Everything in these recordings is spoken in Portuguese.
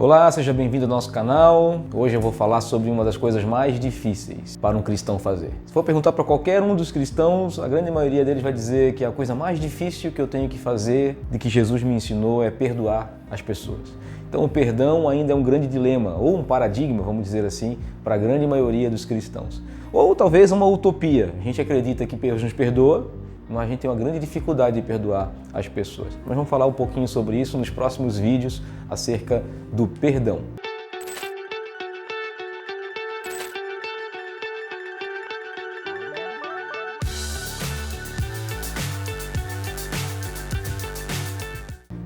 Olá, seja bem-vindo ao nosso canal. Hoje eu vou falar sobre uma das coisas mais difíceis para um cristão fazer. Se for perguntar para qualquer um dos cristãos, a grande maioria deles vai dizer que a coisa mais difícil que eu tenho que fazer, de que Jesus me ensinou, é perdoar as pessoas. Então o perdão ainda é um grande dilema, ou um paradigma, vamos dizer assim, para a grande maioria dos cristãos. Ou talvez uma utopia. A gente acredita que Deus nos perdoa, mas a gente tem uma grande dificuldade de perdoar as pessoas. Mas vamos falar um pouquinho sobre isso nos próximos vídeos acerca do perdão.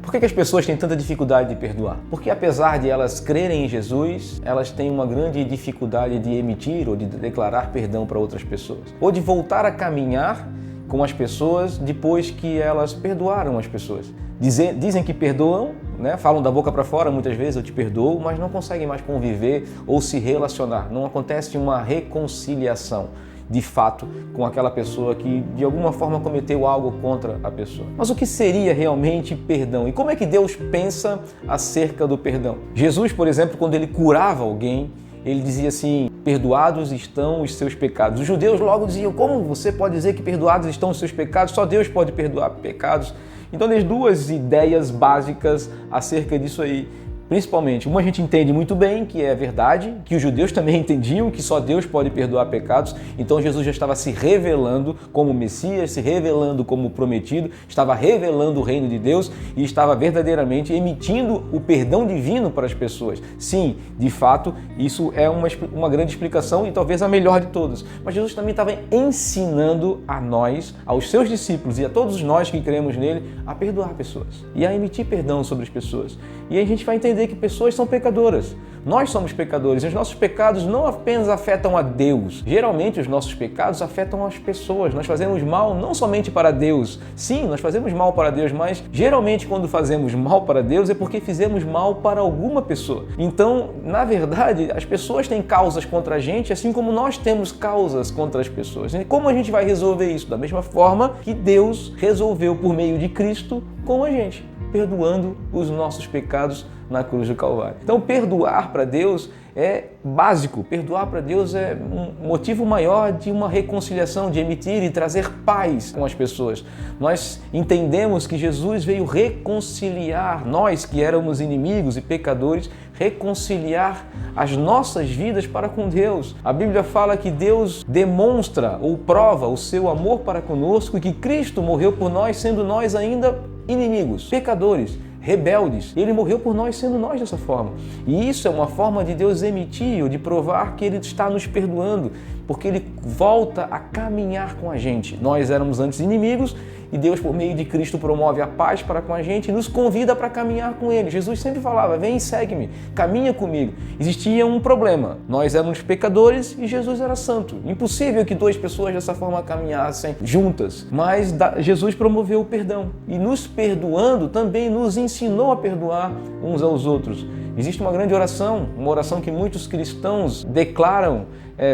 Por que as pessoas têm tanta dificuldade de perdoar? Porque apesar de elas crerem em Jesus, elas têm uma grande dificuldade de emitir ou de declarar perdão para outras pessoas. Ou de voltar a caminhar com as pessoas depois que elas perdoaram as pessoas. Dizem que perdoam, né? Falam da boca para fora muitas vezes, eu te perdoo, mas não conseguem mais conviver ou se relacionar. Não acontece uma reconciliação de fato com aquela pessoa que de alguma forma cometeu algo contra a pessoa. Mas o que seria realmente perdão? E como é que Deus pensa acerca do perdão? Jesus, por exemplo, quando ele curava alguém, ele dizia assim: perdoados estão os seus pecados. Os judeus logo diziam: como você pode dizer que perdoados estão os seus pecados? Só Deus pode perdoar pecados. Então, tem duas ideias básicas acerca disso aí. Principalmente, uma a gente entende muito bem, que é verdade, que os judeus também entendiam que só Deus pode perdoar pecados. Então Jesus já estava se revelando como Messias, se revelando como prometido, estava revelando o reino de Deus e estava verdadeiramente emitindo o perdão divino para as pessoas. Sim, de fato, isso é uma grande explicação e talvez a melhor de todas. Mas Jesus também estava ensinando a nós, aos seus discípulos e a todos nós que cremos nele, a perdoar pessoas e a emitir perdão sobre as pessoas. E aí a gente vai entender que pessoas são pecadoras. Nós somos pecadores e os nossos pecados não apenas afetam a Deus. Geralmente os nossos pecados afetam as pessoas. Nós fazemos mal não somente para Deus. Sim, nós fazemos mal para Deus, mas geralmente quando fazemos mal para Deus é porque fizemos mal para alguma pessoa. Então, na verdade, as pessoas têm causas contra a gente, assim como nós temos causas contra as pessoas. E como a gente vai resolver isso? Da mesma forma que Deus resolveu por meio de Cristo com a gente, perdoando os nossos pecados na cruz do Calvário. Então, perdoar para Deus é básico. Perdoar para Deus é um motivo maior de uma reconciliação, de emitir e trazer paz com as pessoas. Nós entendemos que Jesus veio reconciliar nós, que éramos inimigos e pecadores, reconciliar as nossas vidas para com Deus. A Bíblia fala que Deus demonstra ou prova o seu amor para conosco e que Cristo morreu por nós, sendo nós ainda inimigos, pecadores, rebeldes. Ele morreu por nós, sendo nós dessa forma. E isso é uma forma de Deus emitir ou de provar que Ele está nos perdoando, porque Ele volta a caminhar com a gente. Nós éramos antes inimigos e Deus, por meio de Cristo, promove a paz para com a gente e nos convida para caminhar com Ele. Jesus sempre falava: vem e segue-me, caminha comigo. Existia um problema. Nós éramos pecadores e Jesus era santo. Impossível que duas pessoas dessa forma caminhassem juntas. Mas Jesus promoveu o perdão e nos perdoando também nos ensinou a perdoar uns aos outros. Existe uma grande oração, uma oração que muitos cristãos declaram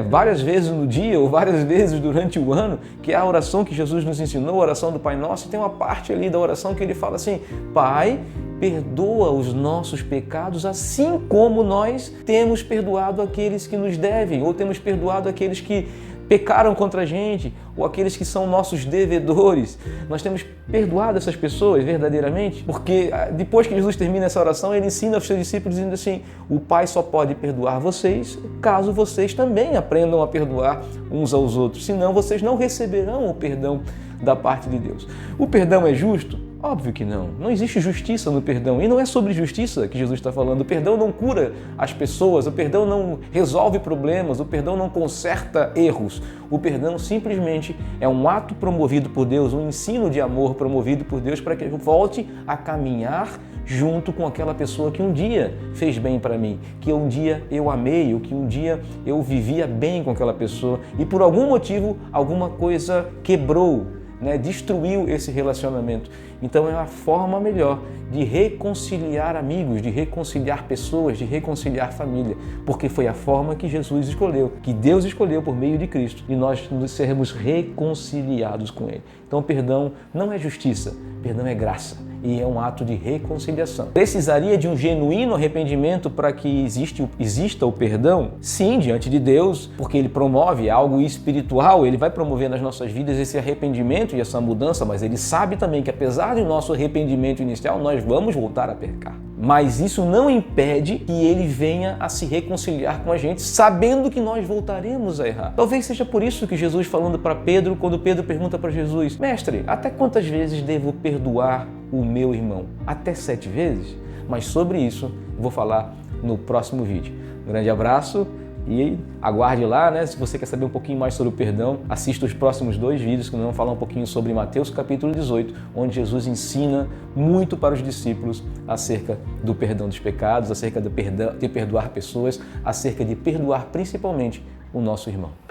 várias vezes no dia ou várias vezes durante o ano, que é a oração que Jesus nos ensinou, a oração do Pai Nosso, e tem uma parte ali da oração que ele fala assim: Pai, perdoa os nossos pecados assim como nós temos perdoado aqueles que nos devem, ou temos perdoado aqueles que pecaram contra a gente, ou aqueles que são nossos devedores. Nós temos perdoado essas pessoas verdadeiramente, porque depois que Jesus termina essa oração, ele ensina aos seus discípulos dizendo assim: o Pai só pode perdoar vocês caso vocês também aprendam a perdoar uns aos outros, senão vocês não receberão o perdão da parte de Deus. O perdão é justo? Óbvio que não. Não existe justiça no perdão. E não é sobre justiça que Jesus está falando. O perdão não cura as pessoas, o perdão não resolve problemas, o perdão não conserta erros. O perdão simplesmente é um ato promovido por Deus, um ensino de amor promovido por Deus para que eu volte a caminhar junto com aquela pessoa que um dia fez bem para mim, que um dia eu amei, ou que um dia eu vivia bem com aquela pessoa e por algum motivo alguma coisa quebrou, destruiu esse relacionamento. Então é a forma melhor de reconciliar amigos, de reconciliar pessoas, de reconciliar família, porque foi a forma que Jesus escolheu, que Deus escolheu por meio de Cristo, e nós nos sermos reconciliados com Ele. Então perdão não é justiça, perdão é graça. e é um ato de reconciliação. Precisaria de um genuíno arrependimento para que exista o perdão? Sim, diante de Deus, porque Ele promove algo espiritual, Ele vai promover nas nossas vidas esse arrependimento e essa mudança, mas Ele sabe também que apesar do nosso arrependimento inicial, nós vamos voltar a pecar. Mas isso não impede que Ele venha a se reconciliar com a gente, sabendo que nós voltaremos a errar. Talvez seja por isso que Jesus, falando para Pedro, quando Pedro pergunta para Jesus: Mestre, até quantas vezes devo perdoar o meu irmão? Até 7 vezes? Mas sobre isso eu vou falar no próximo vídeo. Um grande abraço e aguarde lá, né? Se você quer saber um pouquinho mais sobre o perdão, assista os próximos 2 vídeos que nós vamos falar um pouquinho sobre Mateus capítulo 18, onde Jesus ensina muito para os discípulos acerca do perdão dos pecados, acerca de perdoar pessoas, acerca de perdoar principalmente o nosso irmão.